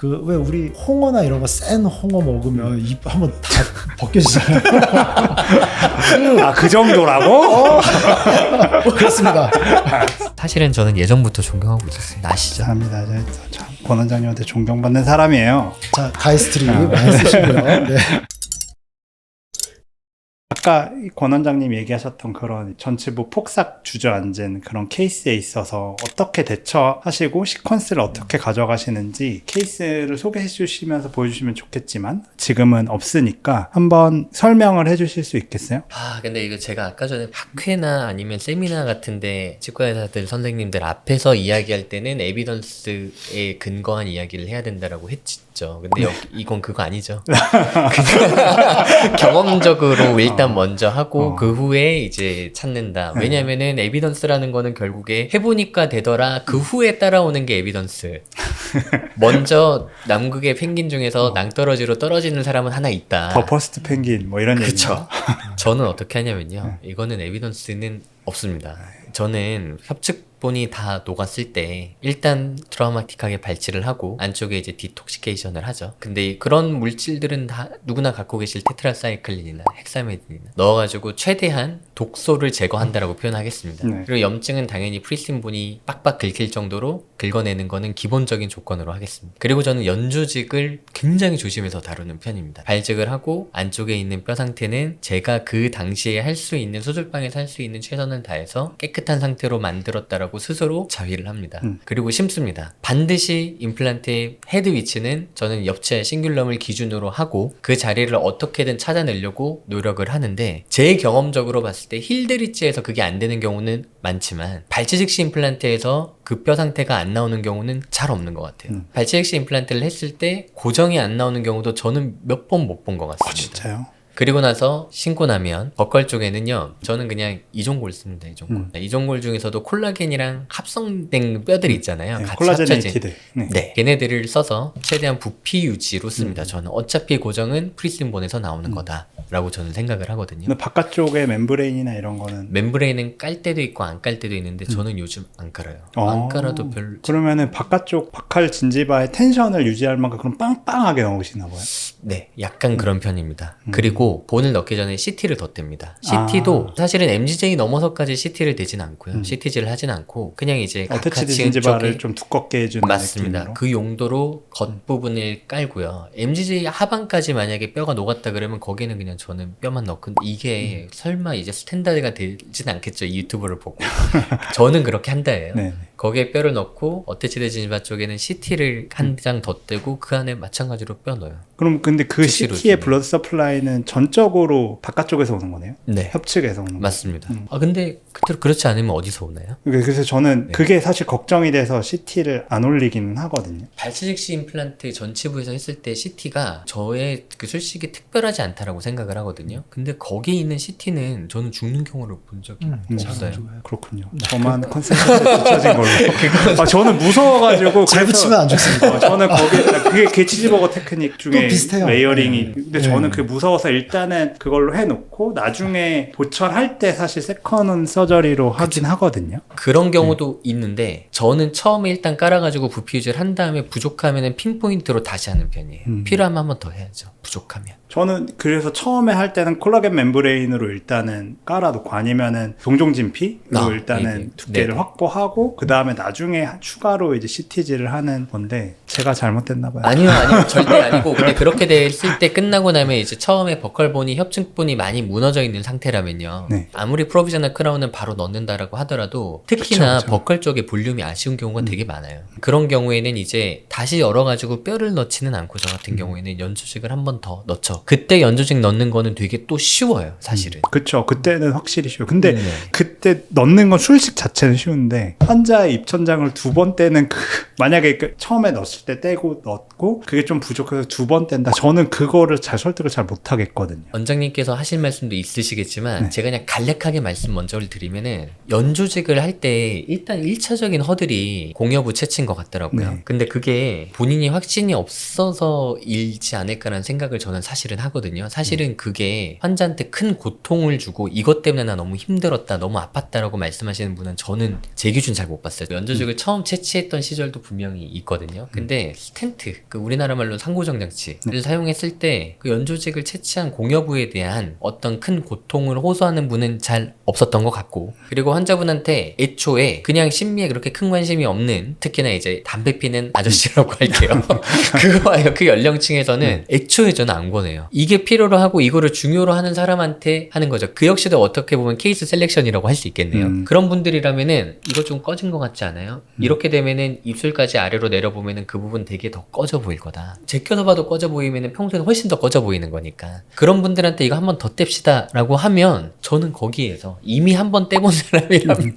그 왜 우리 홍어나 이런 거 센 홍어 먹으면 입 한번 다 벗겨지잖아요. 아, 그 정도라고? 그렇습니다. 사실은 저는 예전부터 존경하고 있었습니다. 아시죠? 감사합니다. 참 권 원장님한테 존경받는 사람이에요. 자, 가이스트리 많이 쓰시고요. 네. 아까 권 원장님 얘기하셨던 그런 전체부 폭삭 주저앉은 그런 케이스에 있어서 어떻게 대처하시고 시퀀스를 어떻게 가져가시는지 케이스를 소개해 주시면서 보여주시면 좋겠지만 지금은 없으니까 한번 설명을 해 주실 수 있겠어요? 근데 이거 제가 아까 전에 학회나 아니면 세미나 같은데 치과의사들 선생님들 앞에서 이야기할 때는 에비던스에 근거한 이야기를 해야 된다라고 했죠. 근데 이건 그거 아니죠. 그냥 경험적으로 일단 먼저 하고 그 후에 이제 찾는다. 왜냐면은 에비던스라는 거는 결국에 해보니까 되더라. 그 후에 따라오는 게 에비던스. 먼저 남극의 펭귄 중에서 낭떠러지로 떨어지는 사람은 하나 있다. 더 퍼스트 펭귄 뭐 이런 얘기죠. 그쵸. 저는 어떻게 하냐면요. 이거는 에비던스는 없습니다. 저는 협측본이 다 녹았을 때 일단 트라우마틱하게 발치를 하고 안쪽에 이제 디톡시케이션을 하죠. 근데 그런 물질들은 다 누구나 갖고 계실 테트라사이클린이나 헥사메딘이나 넣어가지고 최대한 독소를 제거한다라고 표현하겠습니다. 네. 그리고 염증은 당연히 프리신본이 빡빡 긁힐 정도로 긁어내는 거는 기본적인 조건으로 하겠습니다. 그리고 저는 연조직을 굉장히 조심해서 다루는 편입니다. 발직을 하고 안쪽에 있는 뼈 상태는 제가 그 당시에 할 수 있는 수술방에서 할 수 있는 최선을 다해서 깨끗한 상태로 만들었다라고 스스로 자위를 합니다. 그리고 심습니다. 반드시 임플란트의 헤드 위치는 저는 옆체 싱귤럼을 기준으로 하고 그 자리를 어떻게든 찾아내려고 노력을 하는데 제 경험적으로 봤을 때 힐드리치에서 그게 안 되는 경우는 많지만 발치직시 임플란트에서 그 뼈 상태가 안 나오는 경우는 잘 없는 것 같아요. 발치직시 임플란트를 했을 때 고정이 안 나오는 경우도 저는 몇 번 못 본 것 같습니다. 진짜요? 그리고 나서 신고 나면 버컬 쪽에는요, 저는 그냥 이종골 씁니다. 이종골. 이종골 중에서도 콜라겐이랑 합성된 뼈들이 있잖아요. 네, 같이 콜라제네이티드. 합쳐진. 네. 걔네들을 써서 최대한 부피 유지로 씁니다. 저는 어차피 고정은 프리스본에서 나오는 거다라고 저는 생각을 하거든요. 근데 바깥쪽에 멤브레인이나 이런 거는 멤브레인은 깔 때도 있고 안 깔 때도 있는데 저는 요즘 안 깔아요. 안 깔아도 별로. 그러면은 바깥쪽 바칼 진지바의 텐션을 유지할 만큼 그럼 빵빵하게 넣으시나 봐요. 네, 약간 그런 편입니다. 그리고 본을 넣기 전에 CT를 덧댑니다. CT도 사실은 MGJ 넘어서까지 CT를 대진 않고요. CTG를 하진 않고 그냥 이제 어태치드 진지바를 좀 두껍게 해주는 맞습니다. 느낌으로. 그 용도로 겉부분을 깔고요. MGJ 하반까지 만약에 뼈가 녹았다 그러면 거기는 그냥 저는 뼈만 넣고 이게 설마 이제 스탠다드가 되진 않겠죠. 이 유튜브를 보고. 저는 그렇게 한다예요. 네. 거기에 뼈를 넣고 어태치드 진지바 쪽에는 CT를 한 장 덧대고 그 안에 마찬가지로 뼈 넣어요. 그럼 근데 그 주시로 CT의 주네. 블러드 서플라이는 전적으로 바깥쪽에서 오는 거네요? 네. 협측에서 오는 거예요? 맞습니다. 근데 그렇지 않으면 어디서 오나요? 그래서 저는 그게 사실 걱정이 돼서 CT를 안 올리기는 하거든요. 발치직시 임플란트 전치부에서 했을 때 CT가 저의 그 솔직히 특별하지 않다라고 생각을 하거든요. 근데 거기에 있는 CT는 저는 죽는 경우를 본 적이 없어요. 그렇군요. 저만 컨센트에 뒤처진 걸로. 저는 무서워가지고 잘 그래서 붙이면 안 좋습니다. 저는 그게 게치즈버거 테크닉 중에 비슷해요. 레이어링이. 근데 네. 저는 그게 무서워서 일단은 그걸로 해놓고 나중에 보철할 때 사실 세컨 서저리로 하긴 하거든요. 그런 경우도 있는데 저는 처음에 일단 깔아가지고 부피 유지를 한 다음에 부족하면은 핀포인트로 다시 하는 편이에요. 필요하면 한 번 더 해야죠. 부족하면. 저는 그래서 처음에 할 때는 콜라겐 멤브레인으로 일단은 깔아놓고 아니면은 동종진피로 일단은 두께를 네네. 확보하고 그 다음에 나중에 추가로 이제 CTG를 하는 건데 제가 잘못됐나 봐요. 아니요, 절대 아니고. 근데 그렇게 됐을 때 끝나고 나면 이제 처음에 버컬본이, 협측본이 많이 무너져 있는 상태라면요. 네. 아무리 프로비저널 크라운은 바로 넣는다라고 하더라도 특히나 그쵸. 버컬 쪽에 볼륨이 아쉬운 경우가 되게 많아요. 그런 경우에는 이제 다시 열어가지고 뼈를 넣지는 않고 저 같은 경우에는 연조직을 한 번 더 넣죠. 그때 연조직 넣는 거는 되게 또 쉬워요, 사실은. 그쵸. 그때는 확실히 쉬워요. 근데 네. 그때 넣는 건 술식 자체는 쉬운데 환자의 입천장을 두 번 떼는 만약에 처음에 넣었을 때 떼고 넣고 그게 좀 부족해서 두 번 뗀다. 저는 그거를 설득을 잘 못하겠거든요. 원장님께서 하실 말씀도 있으시겠지만 제가 그냥 간략하게 말씀 먼저 드리면은 연조직을 할 때 일단 1차적인 허들이 공여부 채취인 것 같더라고요. 네. 근데 그게 본인이 확신이 없어서 일지 않을까라는 생각을 저는 사실은 하거든요. 사실은 그게 환자한테 큰 고통을 주고 이것 때문에 나 너무 힘들었다, 너무 아팠다라고 말씀하시는 분은 저는 제 기준 잘 못 봤어요. 연조직을 처음 채취했던 시절도 분명히 있거든요. 근데 스텐트, 그 우리나라 말로 상고정 장치를 사용했을 때 그 연조직을 채취한 공여부에 대한 어떤 큰 고통을 호소하는 분은 잘 없었던 것 같고, 그리고 환자분한테 애초에 그냥 심미에 그렇게 큰 관심이 없는, 특히나 이제 담배 피는 아저씨라고 할게요. 그거와요. 그 연령층에서는 애초에 저는 안 권해요. 이게 필요로 하고 이거를 중요로 하는 사람한테 하는 거죠. 그 역시도 어떻게 보면 케이스 셀렉션이라고 할 수 있겠네요. 그런 분들이라면은 이거 좀 꺼진 것 같지 않아요? 이렇게 되면은 입술까지 아래로 내려보면은 그 부분 되게 더 꺼져 보일 거다. 제껴서 봐도 꺼져 보이면은 평소에는 훨씬 더 꺼져 보이는 거니까. 그런 분들한테 이거 한번 더 뗍시다 라고 하면 저는 거기에서 이미 한번 떼본 사람이라면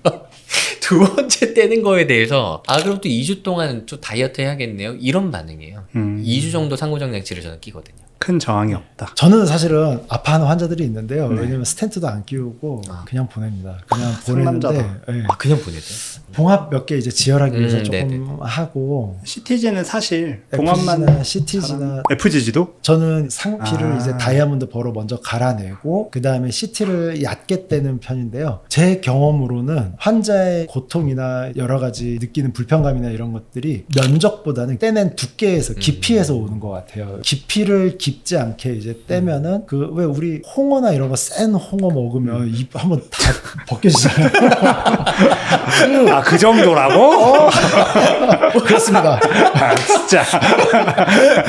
두 번째 떼는 거에 대해서 그럼 또 2주 동안 좀 다이어트 해야겠네요, 이런 반응이에요. 2주 정도 상고정 장치를 저는 끼거든요. 큰 저항이 없다. 저는 사실은 아파하는 환자들이 있는데요. 왜냐면 스텐트도 안 끼우고 그냥 보냅니다. 그냥 보내는데 상남자다. 예. 그냥 보내죠. 봉합 몇 개 이제 지혈하기 위해서 조금 네네. 하고 CTG는 사실 봉합만 FG나 CTG나 FGG도 저는 상피를 아. 이제 다이아몬드 버로 먼저 갈아내고 그 다음에 CT를 얕게 떼는 편인데요. 제 경험으로는 환자의 고통이나 여러 가지 느끼는 불편감이나 이런 것들이 면적보다는 떼낸 두께에서 깊이에서 오는 것 같아요. 깊이를 깊지 않게 이제 떼면은 그 왜 우리 홍어나 이런 거 센 홍어 먹으면 입 한번 다 벗겨지잖아요. 그 정도라고? 그렇습니다. 진짜.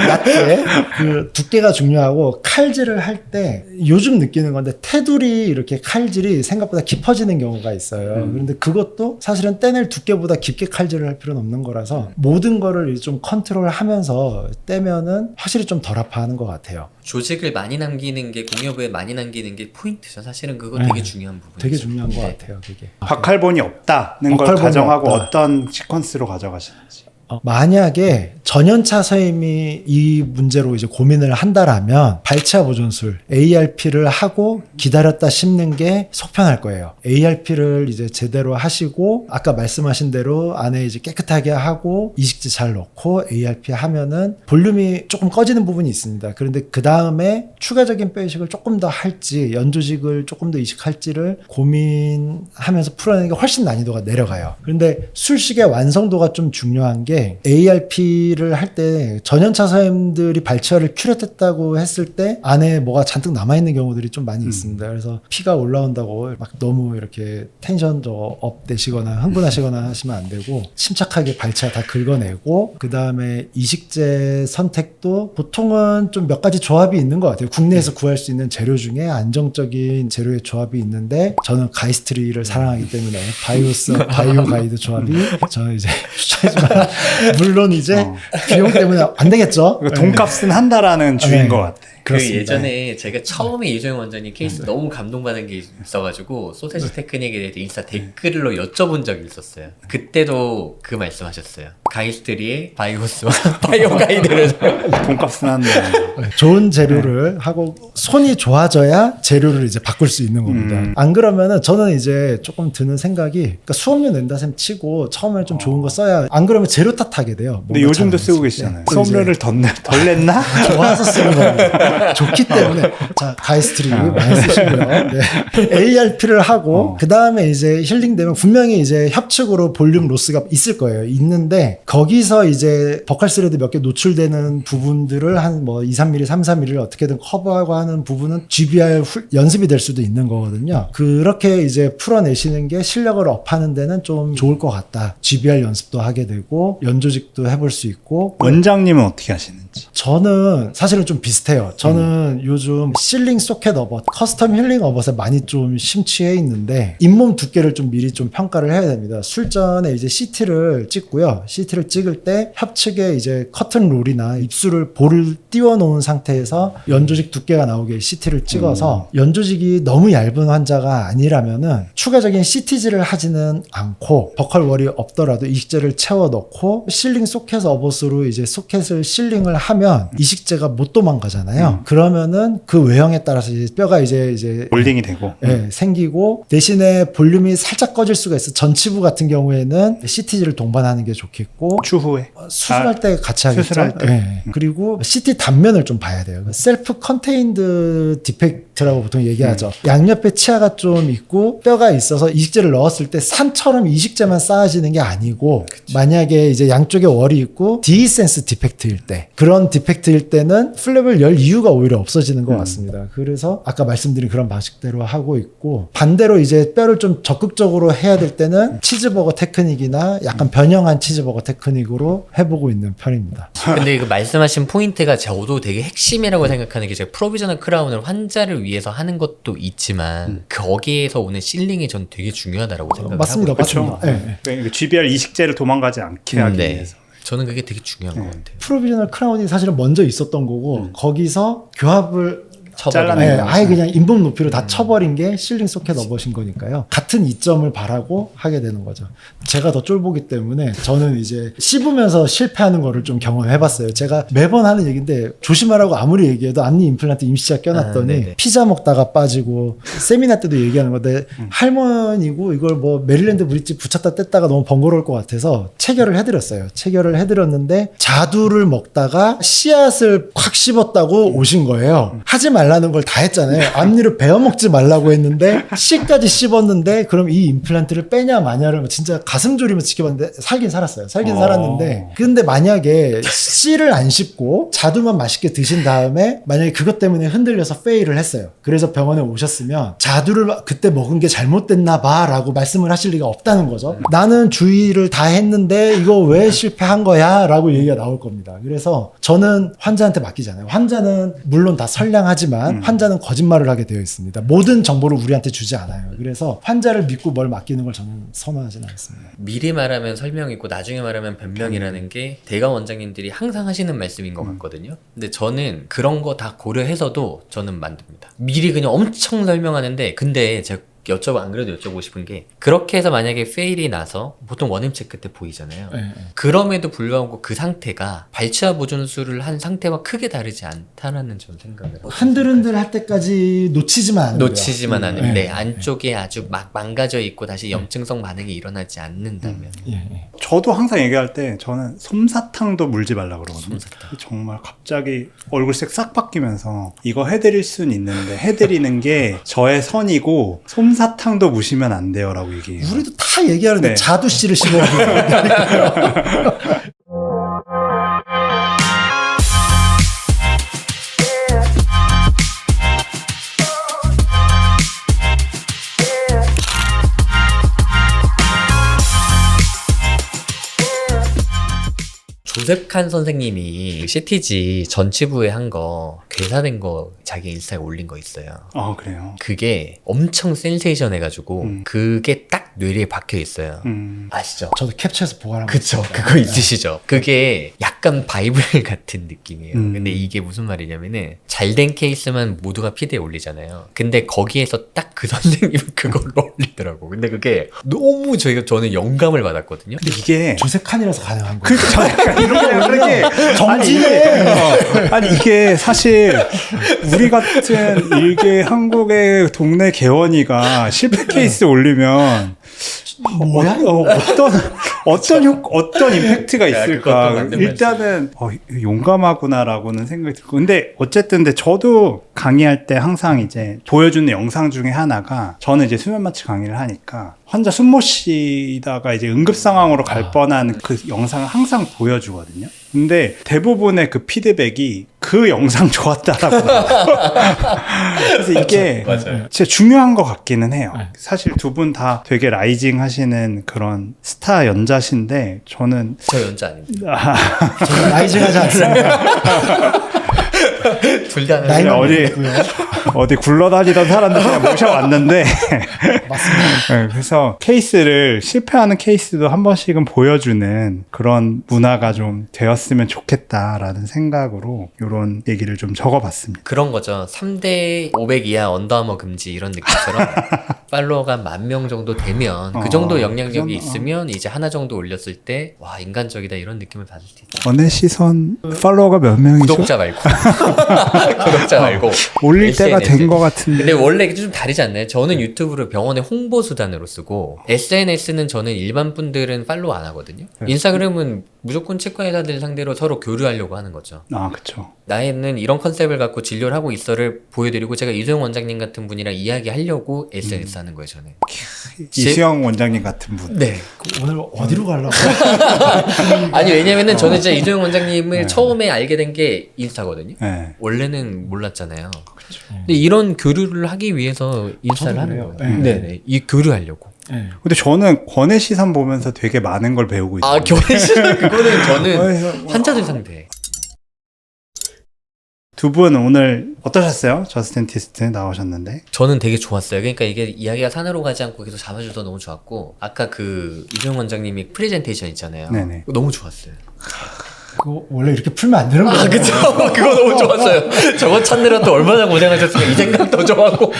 얕게 그 두께가 중요하고 칼질을 할 때 요즘 느끼는 건데 테두리 이렇게 칼질이 생각보다 깊어지는 경우가 있어요. 그런데 그것도 사실은 떼낼 두께보다 깊게 칼질을 할 필요는 없는 거라서 모든 거를 좀 컨트롤하면서 떼면은 확실히 좀 덜 아파하는 것 같아요. 조직을 많이 남기는 게, 공여부에 많이 남기는 게 포인트죠. 사실은 그거 네. 되게 중요한 부분이죠. 되게 중요한 것 네. 같아요. 그게. 박할본이 없다는 걸 박할본이 가정하고 없다. 어떤 시퀀스로 가져가시는지. 만약에 전연차 선생님이 이 문제로 이제 고민을 한다라면 발치아 보존술 ARP를 하고 기다렸다 씹는 게 속편할 거예요. ARP를 이제 제대로 하시고 아까 말씀하신 대로 안에 이제 깨끗하게 하고 이식지 잘 넣고 ARP 하면은 볼륨이 조금 꺼지는 부분이 있습니다. 그런데 그 다음에 추가적인 뼈 이식을 조금 더 할지 연조직을 조금 더 이식할지를 고민하면서 풀어내는 게 훨씬 난이도가 내려가요. 그런데 술식의 완성도가 좀 중요한 게 ARP를 할 때 전연차 선생님들이 발치아를 큐렛했다고 했을 때 안에 뭐가 잔뜩 남아있는 경우들이 좀 많이 있습니다. 그래서 피가 올라온다고 막 너무 이렇게 텐션 업 되시거나 흥분하시거나 하시면 안 되고 침착하게 발치아 다 긁어내고 그 다음에 이식제 선택도 보통은 좀 몇 가지 조합이 있는 것 같아요. 국내에서 구할 수 있는 재료 중에 안정적인 재료의 조합이 있는데 저는 가이스트리를 사랑하기 때문에 바이오 가이드 조합이 저는 이제 추천하지만 물론 이제 비용 때문에 안 되겠죠. 돈값은 한다라는 주인 네. 것 같아. 그 그렇습니다. 예전에 제가 처음에 이조영 원장님 케이스 너무 감동받은 게 있어가지고 소세지 테크닉에 대해서 인스타 댓글로 여쭤본 적이 있었어요. 그때도 그 말씀하셨어요. 가이스트리의 바이오스와 바이오 가이드를 돈값은 한다. 좋은 재료를 하고 손이 좋아져야 재료를 이제 바꿀 수 있는 겁니다. 안 그러면은 저는 이제 조금 드는 생각이 그러니까 수업료 낸다 셈 치고 처음에 좀 좋은 거 써야 안 그러면 재료 탓하게 돼요. 근데 뭔가 요즘도 잘 쓰고 안 쓸 때. 계시잖아요. 또 이제 수업료를 덜 냈나? 좋아서 쓰는 겁니다. 좋기 때문에 자 가이스트리 많이 쓰시고요. 네. ARP를 하고 그 다음에 이제 힐링되면 분명히 이제 협측으로 볼륨 로스가 있을 거예요. 있는데 거기서 이제 버칼 스레드 몇 개 노출되는 부분들을 한 뭐 2, 3mm, 3, 4mm를 어떻게든 커버하고 하는 부분은 GBR 연습이 될 수도 있는 거거든요. 그렇게 이제 풀어내시는 게 실력을 업하는 데는 좀 좋을 것 같다. GBR 연습도 하게 되고 연조직도 해볼 수 있고 원장님은 어떻게 하시는지. 저는 사실은 좀 비슷해요. 저는 요즘 실링 소켓 어벗, 커스텀 힐링 어벗에 많이 좀 심취해 있는데 잇몸 두께를 좀 미리 좀 평가를 해야 됩니다. 술전에 이제 CT를 찍고요. CT를 찍을 때 협측에 이제 커튼 롤이나 입술을 볼을 띄워 놓은 상태에서 연조직 두께가 나오게 CT를 찍어서 연조직이 너무 얇은 환자가 아니라면은 추가적인 CTG를 하지는 않고 버컬 월이 없더라도 이식제를 채워 넣고 실링 소켓 어벗으로 이제 소켓을 실링을 하면 이식제가 못 도망가잖아요. 있잖아요. 그러면은 그 외형에 따라서 이제 뼈가 이제 몰딩이 되고. 예, 생기고 대신에 볼륨이 살짝 꺼질 수가 있어. 전치부 같은 경우에는 CTG를 동반하는 게 좋겠고 추후에. 수술할 때 같이 하겠죠. 수술할 때. 예. 그리고 CT 단면을 좀 봐야 돼요. 셀프 컨테인드 디펙트라고 보통 얘기하죠. 양옆에 치아가 좀 있고 뼈가 있어서 이식제를 넣었을 때 산처럼 이식제만 쌓아지는 게 아니고 만약에 이제 양쪽에 월이 있고 디센스 디펙트일 때 그런 디펙트일 때는 플랩을 열 이유가 오히려 없어지는 것 같습니다. 그래서 아까 말씀드린 그런 방식대로 하고 있고 반대로 이제 뼈를 좀 적극적으로 해야 될 때는 치즈버거 테크닉이나 약간 변형한 치즈버거 테크닉으로 해보고 있는 편입니다. 근데 그 말씀하신 포인트가 저도 되게 핵심이라고 생각하는 게 제가 프로비저널 크라운을 환자를 위해서 하는 것도 있지만 거기에서 오는 실링이 전 되게 중요하다고 생각을 맞습니다. 하고 그렇죠. 맞습니다. 예. GBR 이식제를 도망가지 않게 하기 네. 위해서. 저는 그게 되게 중요한 것 같아요. 프로비저널 크라운이 사실은 먼저 있었던 거고 거기서 교합을 잘라내는 네, 거죠. 아예 그냥 인분 높이로 다 쳐버린 게 실링 소켓 넣으신 거니까요. 같은 이점을 바라고 하게 되는 거죠. 제가 더 쫄보기 때문에 저는 이제 씹으면서 실패하는 거를 좀 경험해봤어요. 제가 매번 하는 얘기인데 조심하라고 아무리 얘기해도 앞니 임플란트 임시자 껴놨더니 피자 먹다가 빠지고 세미나 때도 얘기하는 건데 할머니고 이걸 뭐 메릴랜드 브릿지 붙였다 뗐다가 너무 번거로울 것 같아서 체결을 해드렸어요. 체결을 해드렸는데 자두를 먹다가 씨앗을 확 씹었다고 오신 거예요. 하지 말라는 걸 다 했잖아요. 앞니를 베어먹지 말라고 했는데 씨까지 씹었는데 그럼 이 임플란트를 빼냐 마냐를 진짜 가슴 졸이면서 지켜봤는데 살긴 살았어요. 살긴 살았는데 근데 만약에 씨를 안 씹고 자두만 맛있게 드신 다음에 만약에 그것 때문에 흔들려서 페일을 했어요. 그래서 병원에 오셨으면 자두를 그때 먹은 게 잘못됐나 봐 라고 말씀을 하실 리가 없다는 거죠. 나는 주의를 다 했는데 이거 왜 실패한 거야 라고 얘기가 나올 겁니다. 그래서 저는 환자한테 맡기잖아요. 환자는 물론 다 선량하지만 환자는 거짓말을 하게 되어 있습니다. 모든 정보를 우리한테 주지 않아요. 그래서 환자를 믿고 뭘 맡기는 걸 저는 선호하지는 않습니다. 미리 말하면 설명이고 나중에 말하면 변명이라는 게 대가 원장님들이 항상 하시는 말씀인 것 같거든요. 근데 저는 그런 거 다 고려해서도 저는 만듭니다. 미리 그냥 엄청 설명하는데 근데 제가 안 그래도 여쭤보고 싶은 게 그렇게 해서 만약에 페일이 나서 보통 원임 체크 때 보이잖아요. 그럼에도 불구하고 그 상태가 발치와 보존술을 한 상태와 크게 다르지 않다라는 전 생각을 해요. 흔들흔들 할 때까지 놓치지만 않으면 놓치지만 않으면 네. 안쪽에 아주 막 망가져 있고 다시 염증성 반응이 일어나지 않는다면 저도 항상 얘기할 때 저는 솜사탕도 물지 말라 그러거든요. 정말 갑자기 얼굴색 싹 바뀌면서 이거 해드릴 수는 있는데 해드리는 게 저의 선이고 솜사탕도 무시면 안 돼요라고 얘기해요. 우리도 다 얘기하는데 네. 자두 씨를 씹어. 조셉칸 선생님이 CTG 전치부에 한 거 괴사된 거 자기 인스타에 올린 거 있어요. 그래요. 그게 엄청 센세이션 해가지고 그게 딱 뇌리에 박혀 있어요. 아시죠? 저도 캡처해서 보관하고 그쵸. 있습니다. 그거 있으시죠? 그게 약간 바이블 같은 느낌이에요. 근데 이게 무슨 말이냐면은 잘된 케이스만 모두가 피드에 올리잖아요. 근데 거기에서 딱 그 선생님은 그걸로 올리더라고. 근데 그게 너무 저는 영감을 받았거든요. 근데 이게 조셉 칸이라서 가능한 거예요. 이렇게 정진해. 아니 이게 사실 우리 같은 일개 한국의 동네 개원이가 실패 케이스 올리면 뭐야? 어떤 임팩트가 그것도 있을까? 맞는 일단은 용감하구나라고는 생각이 들고, 근데 어쨌든 저도 강의할 때 항상 이제 보여주는 영상 중에 하나가 저는 이제 수면 마취 강의를 하니까 환자 숨 못 쉬다가 이제 응급 상황으로 갈 뻔한 그 영상을 항상 보여주거든요. 근데 대부분의 그 피드백이 그 영상 좋았다라고. 그래서 이게 맞아요. 진짜 중요한 것 같기는 해요. 사실 두 분 다 되게 라이징 하시는 그런 스타 연자신데 저는 저 연자 아닙니다. 저는 라이징하지 않습니다. 둘 다 나이는 어디 굴러다니던 사람들 그냥 모셔왔는데 맞습니다. 네, 그래서 케이스를 실패하는 케이스도 한 번씩은 보여주는 그런 문화가 좀 되었으면 좋겠다라는 생각으로 이런 얘기를 좀 적어봤습니다. 그런 거죠. 3대 500 이하 언더아머 금지 이런 느낌처럼 팔로워가 10,000명 정도 되면 그 정도 영향력이 있으면 이제 하나 정도 올렸을 때 와 인간적이다 이런 느낌을 받을 수 있다. 전의 시선 팔로워가 몇 명이죠? 구독자 말고 구독자 말고 올릴 때가 SNS. 된 것 같은데. 근데 원래 이게 좀 다르지 않나요? 저는 유튜브를 병원의 홍보 수단으로 쓰고 SNS는 저는 일반 분들은 팔로우 안 하거든요. 인스타그램은 무조건 치과 의사들 상대로 서로 교류하려고 하는 거죠. 아, 그쵸. 나는 이런 컨셉을 갖고 진료를 하고 있어를 보여드리고 제가 이소영 원장님 같은 분이랑 이야기하려고 SNS 하는 거예요, 저는. 이수영 원장님 같은 분. 네. 오늘 어디로 가려고? 아니 왜냐면은 저는 진짜 이소영 원장님을 네. 처음에 알게 된 게 인스타거든요. 네. 원래는 몰랐잖아요. 근데 이런 교류를 하기 위해서 인스타를 저도 하는 그래요. 거예요. 네. 네. 이 교류하려고. 네. 근데 저는 권의 시선 보면서 되게 많은 걸 배우고 있어요. 아 교회시는 그거는 저는 환자들 상대. 두 분 오늘 어떠셨어요? 저스틴티스트 나오셨는데. 저는 되게 좋았어요. 그러니까 이게 이야기가 산으로 가지 않고 계속 잡아줘서 너무 좋았고 아까 그 이소영 원장님이 프레젠테이션 있잖아요. 네네. 너무 좋았어요. 그거 원래 이렇게 풀면 안 되는 거예요. 아 그쵸. 그거 너무 좋았어요. 저거 찾느라 또 얼마나 고생하셨으면 이 생각 더 좋았고.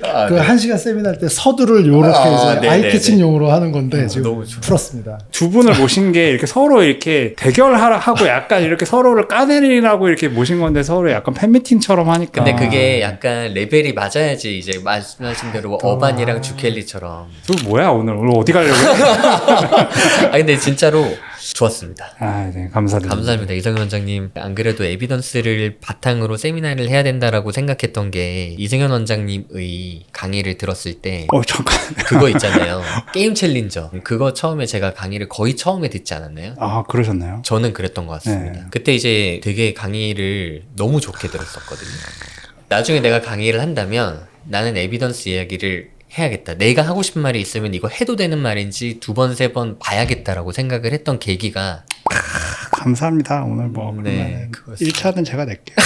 아, 그 네. 1시간 세미나 때 서두를 요렇게 아, 이제 네네네. 아이캐칭용으로 하는 건데 지금 너무 좋아. 풀었습니다. 두 분을 모신 게 이렇게 서로 이렇게 대결하고 약간 이렇게 서로를 까내리라고 이렇게 모신 건데 서로 약간 팬미팅처럼 하니까. 근데 그게 약간 레벨이 맞아야지 이제 말씀하신 대로 어반이랑 주켈리처럼. 두 뭐야 오늘 어디 가려고? 아 근데 진짜로 좋았습니다. 아, 네, 감사드립니다. 감사합니다. 이성현 원장님. 안 그래도 에비던스를 바탕으로 세미나를 해야 된다라고 생각했던 게 이승현 원장님의 강의를 들었을 때 잠깐. 그거 있잖아요. 게임 챌린저. 그거 처음에 제가 강의를 거의 처음에 듣지 않았나요? 아, 그러셨나요? 저는 그랬던 것 같습니다. 네. 그때 이제 되게 강의를 너무 좋게 들었었거든요. 나중에 내가 강의를 한다면 나는 에비던스 이야기를 해야겠다. 내가 하고 싶은 말이 있으면 이거 해도 되는 말인지 두 번, 세 번 봐야겠다라고 생각을 했던 계기가 감사합니다. 오늘 뭐 네, 그러면 그거였습니다. 1차는 제가 낼게요.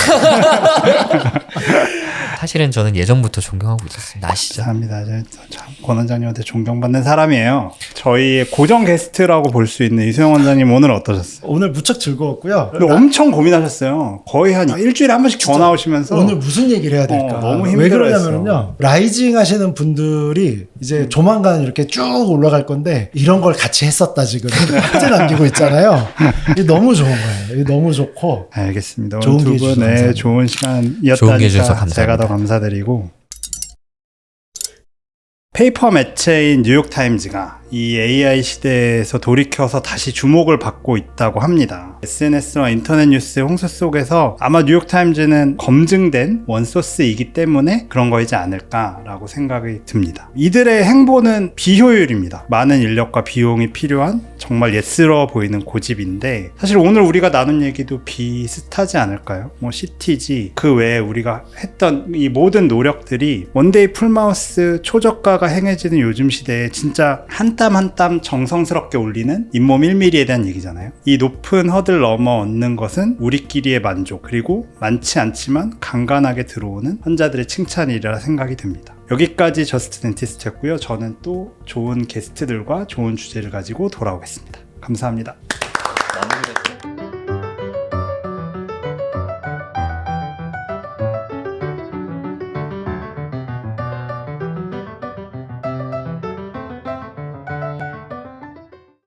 사실은 저는 예전부터 존경하고 있었습니다. 아시죠? 감사합니다. 참 권 원장님한테 존경받는 사람이에요. 저희의 고정 게스트라고 볼 수 있는 이수영 원장님 오늘 어떠셨어요? 오늘 무척 즐거웠고요. 근데 엄청 고민하셨어요. 거의 한 일주일에 한 번씩 전화 오시면서 오늘 무슨 얘기를 해야 될까? 너무 왜 힘들어했어. 그러냐면요. 라이징 하시는 분들이 이제 조만간 이렇게 쭉 올라갈 건데 이런 걸 같이 했었다 지금 화제 남기고 있잖아요. 이게 너무 좋은 거예요. 이게 너무 좋고 알겠습니다. 좋은 오늘 기회 두 주셔서 분의 감사합니다. 좋은 시간이었다니까 좋은 기회 주셔서 감사합니다. 제가 더 감사드리고 페이퍼 매체인 뉴욕타임즈가 이 AI 시대에서 돌이켜서 다시 주목을 받고 있다고 합니다. SNS와 인터넷 뉴스의 홍수 속에서 아마 뉴욕타임즈는 검증된 원소스이기 때문에 그런 거이지 않을까라고 생각이 듭니다. 이들의 행보는 비효율입니다. 많은 인력과 비용이 필요한 정말 예스러워 보이는 고집인데 사실 오늘 우리가 나눈 얘기도 비슷하지 않을까요? 뭐 CTG 그 외에 우리가 했던 이 모든 노력들이 원데이 풀마우스 초저가가 행해지는 요즘 시대에 진짜 한 땀 한 땀 정성스럽게 올리는 잇몸 1mm에 대한 얘기잖아요. 이 높은 허들 넘어 얻는 것은 우리끼리의 만족 그리고 많지 않지만 간간하게 들어오는 환자들의 칭찬이라 생각이 듭니다. 여기까지 저스트 덴티스트였고요. 저는 또 좋은 게스트들과 좋은 주제를 가지고 돌아오겠습니다. 감사합니다. 마무리가